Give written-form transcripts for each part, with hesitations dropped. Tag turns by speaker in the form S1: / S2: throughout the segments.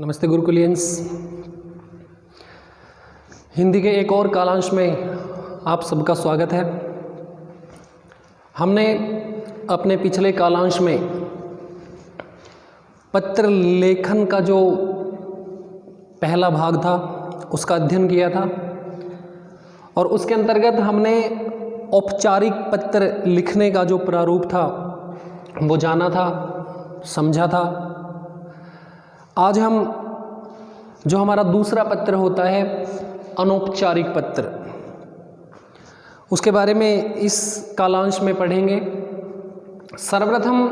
S1: नमस्ते गुरुकुलियंस। हिंदी के एक और कालांश में आप सबका स्वागत है। हमने अपने पिछले कालांश में पत्र लेखन का जो पहला भाग था उसका अध्ययन किया था और उसके अंतर्गत हमने औपचारिक पत्र लिखने का जो प्रारूप था वो जाना था, समझा था। आज हम जो हमारा दूसरा पत्र होता है अनौपचारिक पत्र, उसके बारे में इस कालांश में पढ़ेंगे। सर्वप्रथम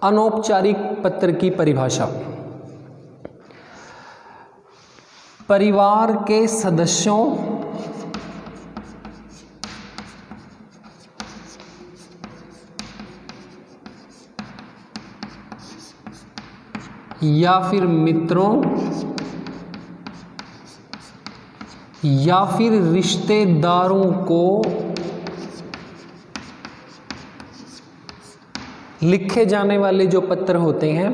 S1: अनौपचारिक पत्र की परिभाषा। परिवार के सदस्यों या फिर मित्रों या फिर रिश्तेदारों को लिखे जाने वाले जो पत्र होते हैं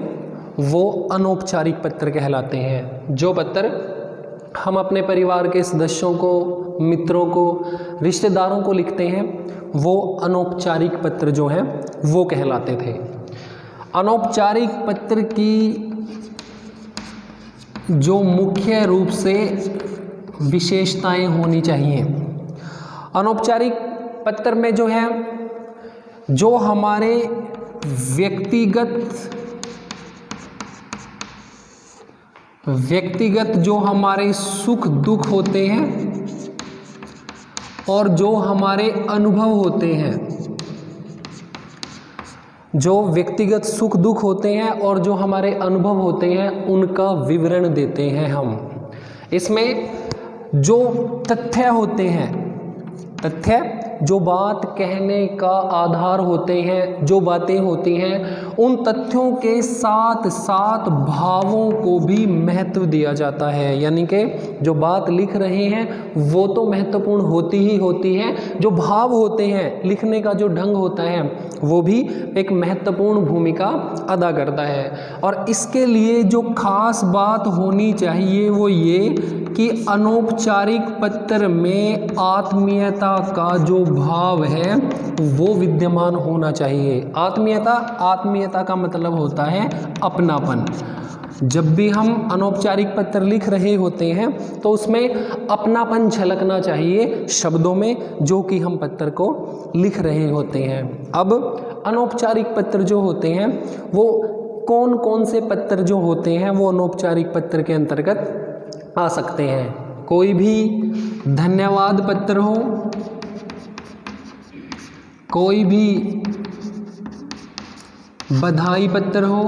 S1: वो अनौपचारिक पत्र कहलाते हैं। जो पत्र हम अपने परिवार के सदस्यों को, मित्रों को, रिश्तेदारों को लिखते हैं वो अनौपचारिक पत्र जो हैं वो कहलाते थे। अनौपचारिक पत्र की जो मुख्य रूप से विशेषताएं होनी चाहिए, अनौपचारिक पत्र में जो है, जो हमारे व्यक्तिगत जो हमारे सुख दुख होते हैं और जो हमारे अनुभव होते हैं, जो व्यक्तिगत सुख दुख होते हैं और जो हमारे अनुभव होते हैं उनका विवरण देते हैं हम। इसमें जो तथ्य होते हैं, तथ्य जो बात कहने का आधार होते हैं, जो बातें होती हैं, उन तथ्यों के साथ साथ भावों को भी महत्व दिया जाता है। यानी कि जो बात लिख रहे हैं वो तो महत्वपूर्ण होती ही होती है, जो भाव होते हैं, लिखने का जो ढंग होता है वो भी एक महत्वपूर्ण भूमिका अदा करता है। और इसके लिए जो खास बात होनी चाहिए वो ये कि अनौपचारिक पत्र में आत्मीयता का जो भाव है वो विद्यमान होना चाहिए। आत्मीयता का मतलब होता है अपनापन। जब भी हम अनौपचारिक पत्र लिख रहे होते हैं तो उसमें अपनापन झलकना चाहिए शब्दों में जो कि हम पत्र को लिख रहे होते हैं। अब अनौपचारिक पत्र जो होते हैं वो कौन कौन से पत्र जो होते हैं वो अनौपचारिक पत्र के अंतर्गत आ सकते हैं। कोई भी धन्यवाद पत्र हो, कोई भी बधाई पत्र हो,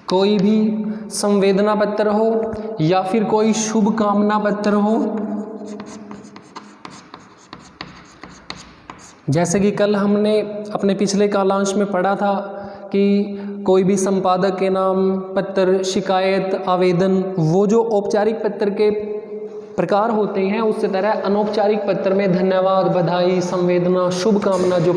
S1: कोई भी संवेदना पत्र हो या फिर कोई शुभकामना पत्र हो। जैसे कि कल हमने अपने पिछले कालांश में पढ़ा था कि कोई भी संपादक के नाम पत्र, शिकायत, आवेदन, वो जो औपचारिक पत्र के प्रकार होते हैं उससे तरह अनौपचारिक पत्र में धन्यवाद, बधाई, संवेदना, शुभकामना जो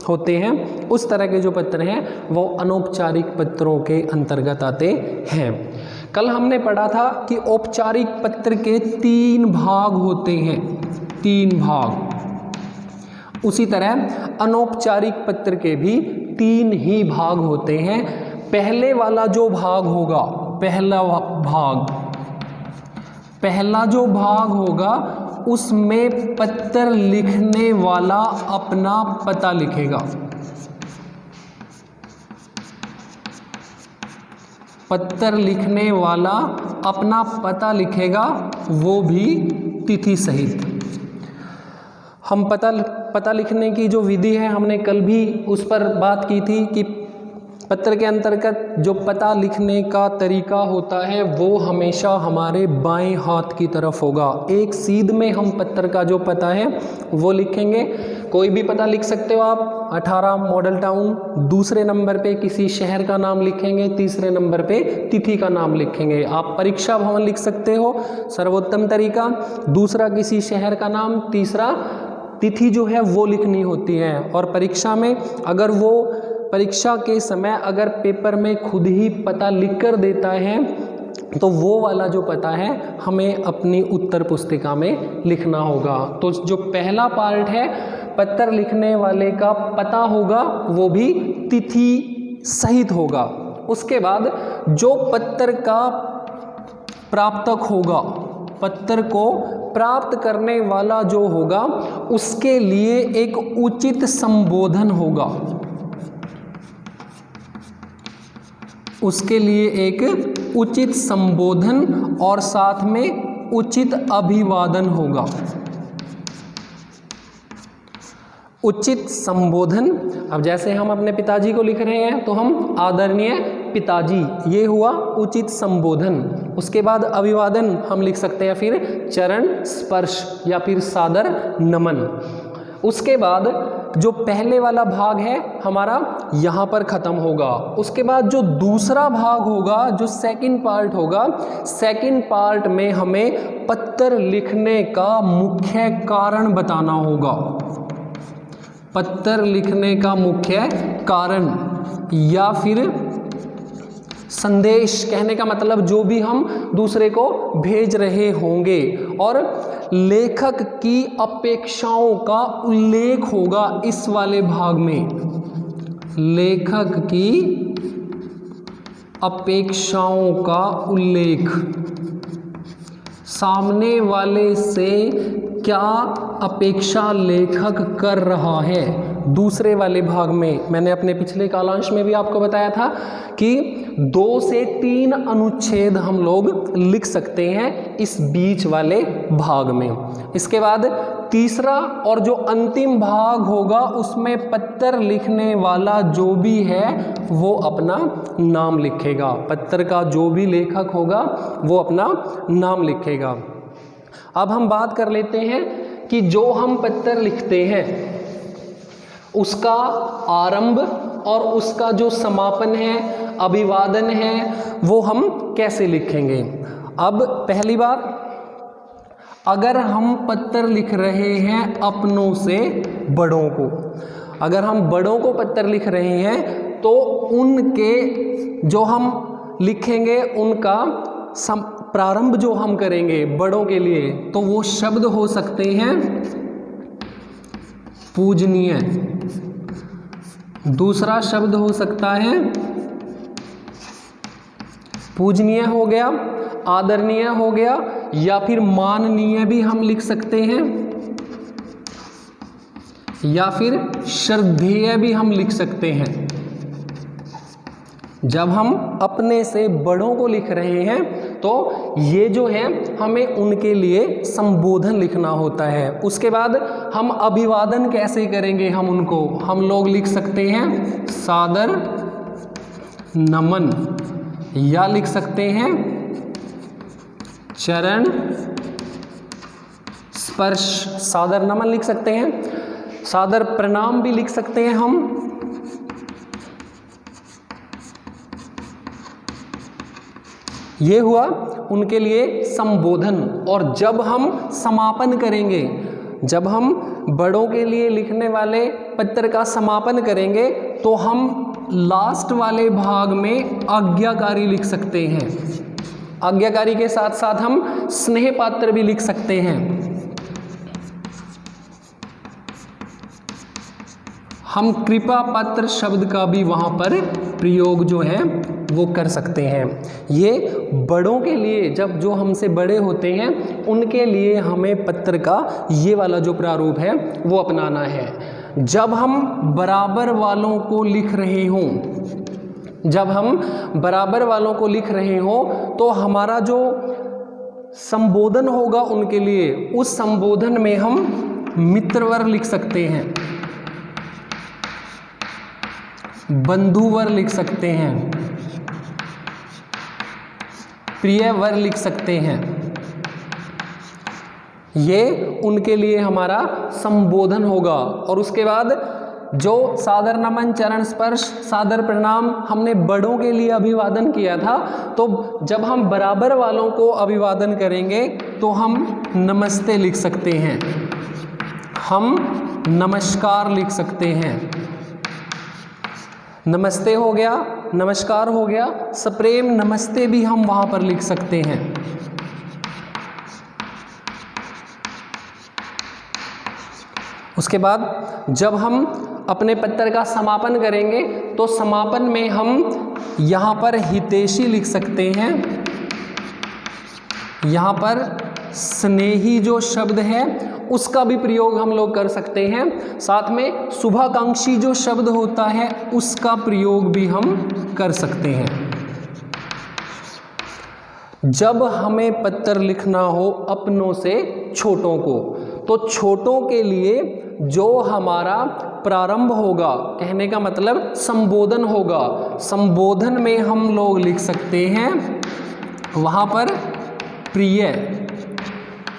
S1: होते हैं उस तरह के जो पत्र हैं वो अनौपचारिक पत्रों के अंतर्गत आते हैं। कल हमने पढ़ा था कि औपचारिक पत्र के 3 भाग होते हैं, 3 भाग। उसी तरह अनौपचारिक पत्र के भी 3 ही भाग होते हैं। पहले वाला जो भाग होगा, पहला जो भाग होगा उसमें पत्र लिखने वाला अपना पता लिखेगा। पत्र लिखने वाला अपना पता लिखेगा, वो भी तिथि सहित। हम पता लिखने की जो विधि है हमने कल भी उस पर बात की थी कि पत्र के अंतर्गत जो पता लिखने का तरीका होता है वो हमेशा हमारे बाएं हाथ की तरफ होगा। एक सीध में हम पत्र का जो पता है वो लिखेंगे। कोई भी पता लिख सकते हो आप, 18 मॉडल टाउन। दूसरे नंबर पे किसी शहर का नाम लिखेंगे, तीसरे नंबर पे तिथि का नाम लिखेंगे। आप परीक्षा भवन लिख सकते हो, सर्वोत्तम तरीका। दूसरा किसी शहर का नाम, तीसरा तिथि जो है वो लिखनी होती है। और परीक्षा में अगर वो परीक्षा के समय अगर पेपर में खुद ही पता लिख कर देता है तो वो वाला जो पता है हमें अपनी उत्तर पुस्तिका में लिखना होगा। तो जो पहला पार्ट है पत्र लिखने वाले का पता होगा वो भी तिथि सहित होगा। उसके बाद जो पत्र का प्राप्तक होगा, पत्र को प्राप्त करने वाला जो होगा उसके लिए एक उचित संबोधन होगा, उसके लिए एक उचित संबोधन और साथ में उचित अभिवादन होगा। उचित संबोधन, अब जैसे हम अपने पिताजी को लिख रहे हैं तो हम आदरणीय पिताजी, ये हुआ उचित संबोधन। उसके बाद अभिवादन हम लिख सकते हैं फिर चरण स्पर्श या फिर सादर नमन। उसके बाद जो पहले वाला भाग है हमारा यहाँ पर ख़त्म होगा। उसके बाद जो दूसरा भाग होगा, जो सेकंड पार्ट होगा, सेकंड पार्ट में हमें पत्र लिखने का मुख्य कारण बताना होगा। पत्र लिखने का मुख्य कारण या फिर संदेश, कहने का मतलब जो भी हम दूसरे को भेज रहे होंगे, और लेखक की अपेक्षाओं का उल्लेख होगा इस वाले भाग में। लेखक की अपेक्षाओं का उल्लेख, सामने वाले से क्या अपेक्षा लेखक कर रहा है। दूसरे वाले भाग में मैंने अपने पिछले कालांश में भी आपको बताया था कि 2 से 3 अनुच्छेद हम लोग लिख सकते हैं इस बीच वाले भाग में। इसके बाद तीसरा और जो अंतिम भाग होगा उसमें पत्र लिखने वाला जो भी है वो अपना नाम लिखेगा। पत्र का जो भी लेखक होगा वो अपना नाम लिखेगा। अब हम बात कर लेते हैं कि जो हम पत्र लिखते हैं उसका आरंभ और उसका जो समापन है, अभिवादन है, वो हम कैसे लिखेंगे। अब पहली बात, अगर हम पत्र लिख रहे हैं अपनों से बड़ों को, अगर हम बड़ों को पत्र लिख रहे हैं तो उनके जो हम लिखेंगे उनका प्रारंभ जो हम करेंगे बड़ों के लिए तो वो शब्द हो सकते हैं पूजनीय, दूसरा शब्द हो सकता है पूजनीय हो गया, आदरणीय हो गया, या फिर माननीय भी हम लिख सकते हैं, या फिर श्रद्धेय भी हम लिख सकते हैं। जब हम अपने से बड़ों को लिख रहे हैं तो ये जो है हमें उनके लिए संबोधन लिखना होता है। उसके बाद हम अभिवादन कैसे करेंगे, हम लोग लिख सकते हैं सादर नमन, या लिख सकते हैं चरण स्पर्श। सादर नमन लिख सकते हैं, सादर प्रणाम भी लिख सकते हैं हम। ये हुआ उनके लिए संबोधन। और जब हम समापन करेंगे, जब हम बड़ों के लिए लिखने वाले पत्र का समापन करेंगे तो हम लास्ट वाले भाग में आज्ञाकारी लिख सकते हैं। आज्ञाकारी के साथ साथ हम स्नेह पात्र भी लिख सकते हैं। हम कृपा पात्र शब्द का भी वहाँ पर प्रयोग जो है वो कर सकते हैं। ये बड़ों के लिए, जब जो हमसे बड़े होते हैं उनके लिए हमें पत्र का ये वाला जो प्रारूप है वो अपनाना है। जब हम बराबर वालों को लिख रहे हों, जब हम बराबर वालों को लिख रहे हों तो हमारा जो संबोधन होगा उनके लिए, उस संबोधन में हम मित्रवर लिख सकते हैं, बंधुवर लिख सकते हैं, प्रियवर लिख सकते हैं। ये उनके लिए हमारा संबोधन होगा। और उसके बाद जो सादर नमन, चरण स्पर्श, सादर प्रणाम हमने बड़ों के लिए अभिवादन किया था, तो जब हम बराबर वालों को अभिवादन करेंगे तो हम नमस्ते लिख सकते हैं, हम नमस्कार लिख सकते हैं। नमस्ते हो गया, नमस्कार हो गया, सप्रेम नमस्ते भी हम वहाँ पर लिख सकते हैं। उसके बाद जब हम अपने पत्र का समापन करेंगे तो समापन में हम यहाँ पर हितैषी लिख सकते हैं। यहाँ पर स्नेही जो शब्द है उसका भी प्रयोग हम लोग कर सकते हैं। साथ में शुभाकांक्षी जो शब्द होता है उसका प्रयोग भी हम कर सकते हैं। जब हमें पत्र लिखना हो अपनों से छोटों को, तो छोटों के लिए जो हमारा प्रारंभ होगा, कहने का मतलब संबोधन होगा, संबोधन में हम लोग लिख सकते हैं वहाँ पर प्रिय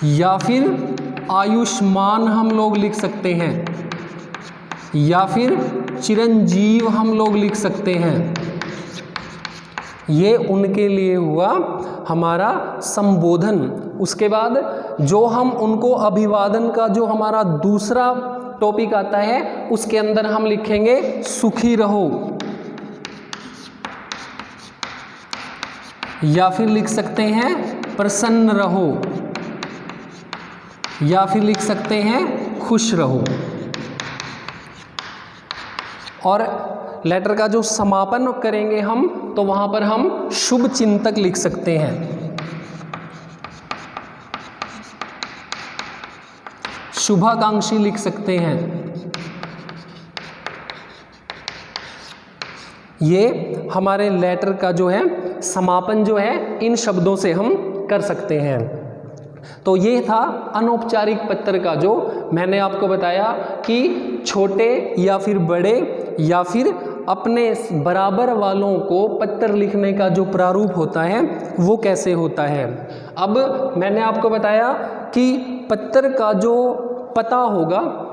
S1: या फिर आयुष्मान हम लोग लिख सकते हैं, या फिर चिरंजीव हम लोग लिख सकते हैं। ये उनके लिए हुआ हमारा संबोधन। उसके बाद जो हम उनको अभिवादन का जो हमारा दूसरा टॉपिक आता है उसके अंदर हम लिखेंगे सुखी रहो, या फिर लिख सकते हैं प्रसन्न रहो, या फिर लिख सकते हैं खुश रहो। और लेटर का जो समापन करेंगे हम तो वहाँ पर हम शुभ चिंतक लिख सकते हैं, शुभाकांक्षी लिख सकते हैं। ये हमारे लेटर का जो है समापन जो है इन शब्दों से हम कर सकते हैं। तो ये था अनौपचारिक पत्र का जो मैंने आपको बताया कि छोटे या फिर बड़े या फिर अपने बराबर वालों को पत्र लिखने का जो प्रारूप होता है वो कैसे होता है। अब मैंने आपको बताया कि पत्र का जो पता होगा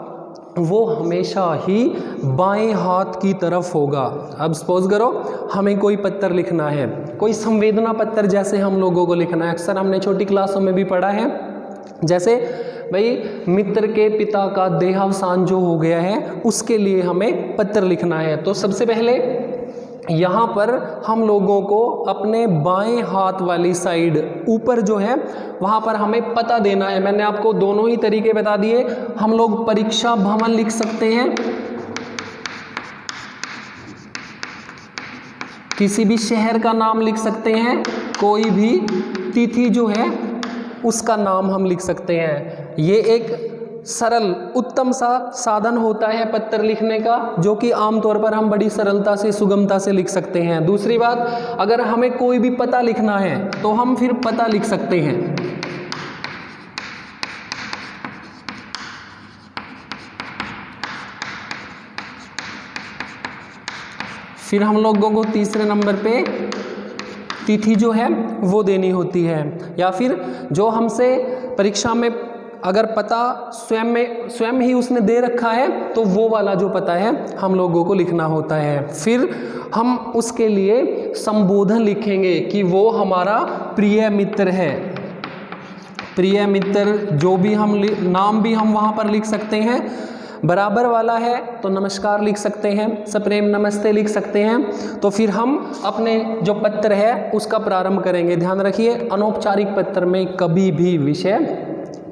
S1: वो हमेशा ही बाएं हाथ की तरफ होगा। अब सपोज करो हमें कोई पत्र लिखना है, कोई संवेदना पत्र जैसे हम लोगों को लिखना है, अक्सर हमने छोटी क्लासों में भी पढ़ा है। जैसे भाई मित्र के पिता का देहावसान जो हो गया है उसके लिए हमें पत्र लिखना है, तो सबसे पहले यहाँ पर हम लोगों को अपने बाएं हाथ वाली साइड ऊपर जो है वहाँ पर हमें पता देना है। मैंने आपको दोनों ही तरीके बता दिए। हम लोग परीक्षा भवन लिख सकते हैं, किसी भी शहर का नाम लिख सकते हैं, कोई भी तिथि जो है उसका नाम हम लिख सकते हैं। ये एक सरल उत्तम सा साधन होता है पत्र लिखने का, जो कि आमतौर पर हम बड़ी सरलता से सुगमता से लिख सकते हैं। दूसरी बात, अगर हमें कोई भी पता लिखना है तो हम फिर पता लिख सकते हैं। फिर हम लोगों को तीसरे नंबर पे तिथि जो है वो देनी होती है, या फिर जो हमसे परीक्षा में अगर पता स्वयं ही उसने दे रखा है तो वो वाला जो पता है हम लोगों को लिखना होता है। फिर हम उसके लिए संबोधन लिखेंगे कि वो हमारा प्रिय मित्र है। प्रिय मित्र जो भी हम नाम भी हम वहाँ पर लिख सकते हैं। बराबर वाला है तो नमस्कार लिख सकते हैं, सप्रेम नमस्ते लिख सकते हैं। तो फिर हम अपने जो पत्र है उसका प्रारंभ करेंगे। ध्यान रखिए, अनौपचारिक पत्र में कभी भी विषय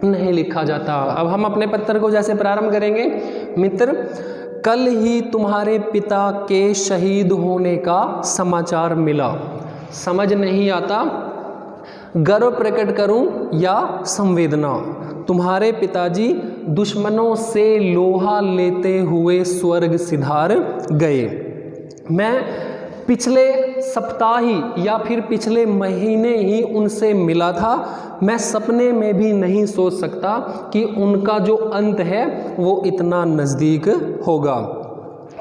S1: नहीं लिखा जाता। अब हम अपने पत्र को जैसे प्रारंभ करेंगे, मित्र कल ही तुम्हारे पिता के शहीद होने का समाचार मिला। समझ नहीं आता गर्व प्रकट करूं या संवेदना। तुम्हारे पिताजी दुश्मनों से लोहा लेते हुए स्वर्ग सिधार गए। मैं पिछले सप्ताह ही या फिर पिछले महीने ही उनसे मिला था। मैं सपने में भी नहीं सोच सकता कि उनका जो अंत है वो इतना नज़दीक होगा।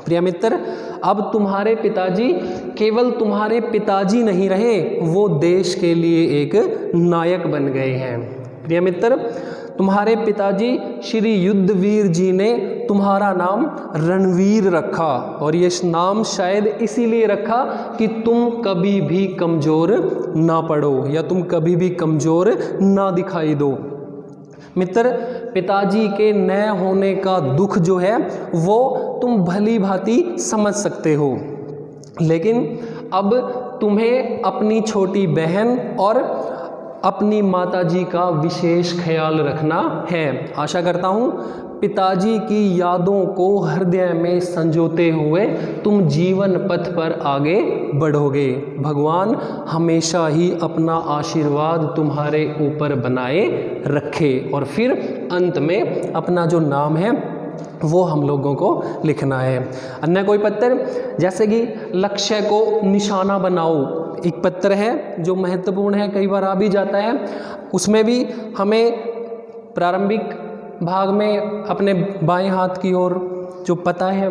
S1: प्रिय मित्र, अब तुम्हारे पिताजी केवल तुम्हारे पिताजी नहीं रहे, वो देश के लिए एक नायक बन गए हैं। प्रिय मित्र, तुम्हारे पिताजी श्री युद्धवीर जी ने तुम्हारा नाम रणवीर रखा, और ये नाम शायद इसीलिए रखा कि तुम कभी भी कमज़ोर ना पड़ो या तुम कभी भी कमज़ोर ना दिखाई दो। मित्र, पिताजी के न होने का दुख जो है वो तुम भली भांति समझ सकते हो। लेकिन अब तुम्हें अपनी छोटी बहन और अपनी माताजी का विशेष ख्याल रखना है। आशा करता हूँ पिताजी की यादों को हृदय में संजोते हुए तुम जीवन पथ पर आगे बढ़ोगे। भगवान हमेशा ही अपना आशीर्वाद तुम्हारे ऊपर बनाए रखे। और फिर अंत में अपना जो नाम है वो हम लोगों को लिखना है। अन्य कोई पत्र, जैसे कि लक्ष्य को निशाना बनाओ, एक पत्र है जो महत्वपूर्ण है, कई बार आ भी जाता है। उसमें भी हमें प्रारंभिक भाग में अपने बाएं हाथ की ओर जो पता है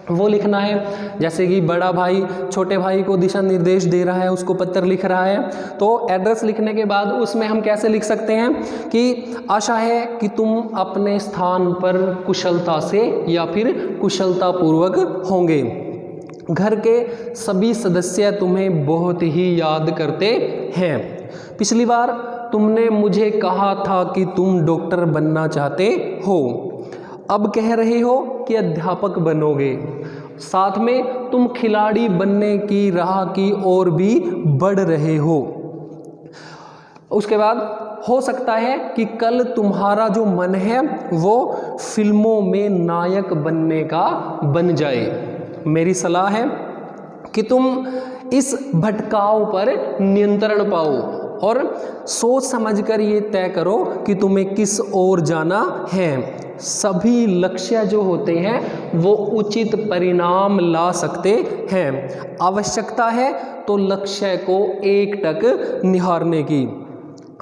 S1: वो लिखना है। जैसे कि बड़ा भाई छोटे भाई को दिशा निर्देश दे रहा है, उसको पत्र लिख रहा है, तो एड्रेस लिखने के बाद उसमें हम कैसे लिख सकते हैं कि आशा है कि तुम अपने स्थान पर कुशलता से या फिर कुशलतापूर्वक होंगे। घर के सभी सदस्य तुम्हें बहुत ही याद करते हैं। पिछली बार तुमने मुझे कहा था कि तुम डॉक्टर बनना चाहते हो, अब कह रहे हो कि अध्यापक बनोगे। साथ में तुम खिलाड़ी बनने की राह की ओर भी बढ़ रहे हो। उसके बाद हो सकता है कि कल तुम्हारा जो मन है वो फिल्मों में नायक बनने का बन जाए। मेरी सलाह है कि तुम इस भटकाव पर नियंत्रण पाओ और सोच समझकर ये तय करो कि तुम्हें किस ओर जाना है। सभी लक्ष्य जो होते हैं वो उचित परिणाम ला सकते हैं। आवश्यकता है तो लक्ष्य को एकटक निहारने की।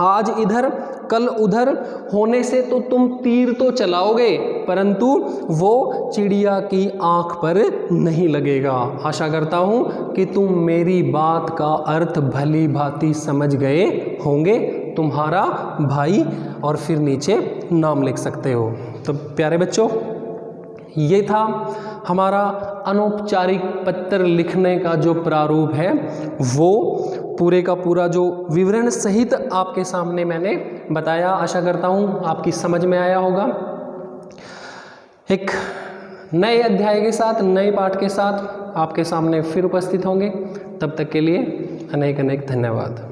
S1: आज इधर कल उधर होने से तो तुम तीर तो चलाओगे, परंतु वो चिड़िया की आंख पर नहीं लगेगा। आशा करता हूँ कि तुम मेरी बात का अर्थ भली भांति समझ गए होंगे। तुम्हारा भाई, और फिर नीचे नाम लिख सकते हो। तो प्यारे बच्चों, ये था हमारा अनौपचारिक पत्र लिखने का जो प्रारूप है, वो पूरे का पूरा जो विवरण सहित आपके सामने मैंने बताया। आशा करता हूँ आपकी समझ में आया होगा। एक नए अध्याय के साथ, नए पाठ के साथ आपके सामने फिर उपस्थित होंगे। तब तक के लिए अनेक अनेक धन्यवाद।